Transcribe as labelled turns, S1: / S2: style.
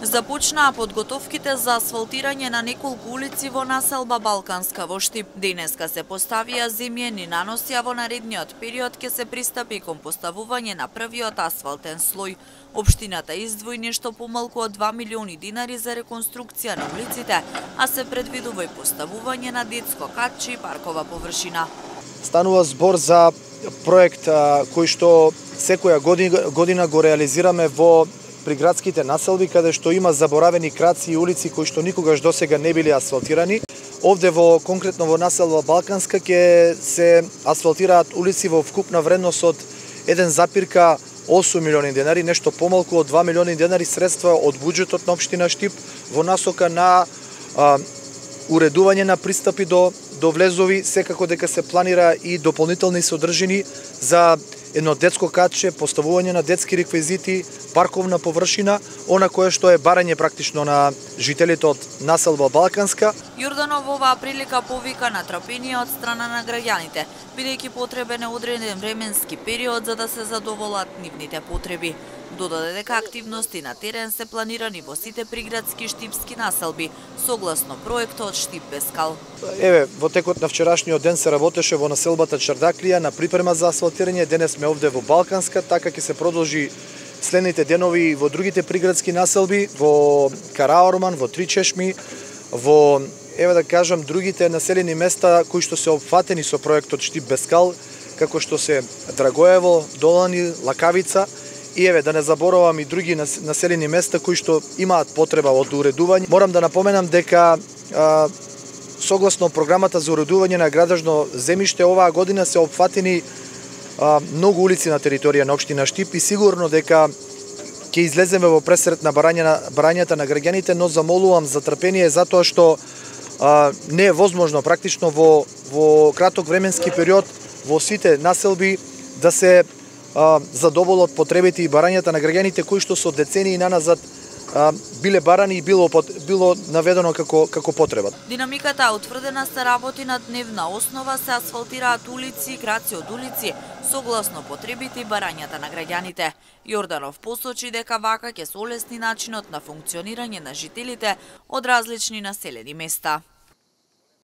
S1: Започнаа подготовките за асфалтирање на неколку улици во населба Балканска во Штип. Денеска се поставија земјени наноси, а во наредниот период ќе се пристапи кон поставување на првиот асфалтен слој. Општината издвои нешто помалку од 2 милиони динари за реконструкција на улиците, а се предвидува и поставување на детско катче и паркова површина.
S2: Станува збор за проект кој што секоја година го реализираме во приградските населби, каде што има заборавени краци и улици кои што никогаш досега не били асфалтирани. Овде конкретно во населба Балканска ќе се асфалтираат улици во вкупна вредност од 1,8 милиони денари, нешто помалку од 2 милиони денари средства од буџетот на општина Штип во насока на уредување на пристапи до влезови. Секако дека се планира и дополнителни содржини за едно детско катче, поставување на детски реквизити, парковна површина, она кое што е барање практично на жителите од населба Балканска.
S1: Јорданов во оваа прилика повика на трпение од страна на граѓаните, бидејќи потребен е одреден временски период за да се задоволат нивните потреби. Додаде дека активности на терен се планирани во сите приградски штипски населби, согласно проектот Штип без кал.
S2: Во текот на вчерашниот ден се работеше во населбата Чардаклија на припрема за асфалтирање. Денес сме овде во Балканска, така ќе се продолжи следните денови во другите приградски населби, во Караорман, во Тричешми, во другите населени места кои што се опфатени со проектот Штип без кал, како што се Драгоево, Долани, Лакавица. И да не заборавам и други населени места кои што имаат потреба од уредување. Морам да напоменам дека согласно програмата за уредување на градежно земјиште оваа година се опфатени многу улици на територија на општина Штип и сигурно дека ќе излеземе во пресрет на барањата на граѓаните, но замолувам за трпение затоа што не е возможно практично во краток временски период во сите населби да се задоволат потребите и барањата на граѓаните кои што со децении наназад биле барани и било наведено како потреба.
S1: Динамиката утврдена се работи на дневна основа, се асфалтираат улици и краци од улици согласно потребите и барањата на граѓаните. Јорданов посочи дека вака ќе се олесни начинот на функционирање на жителите од различни населени места.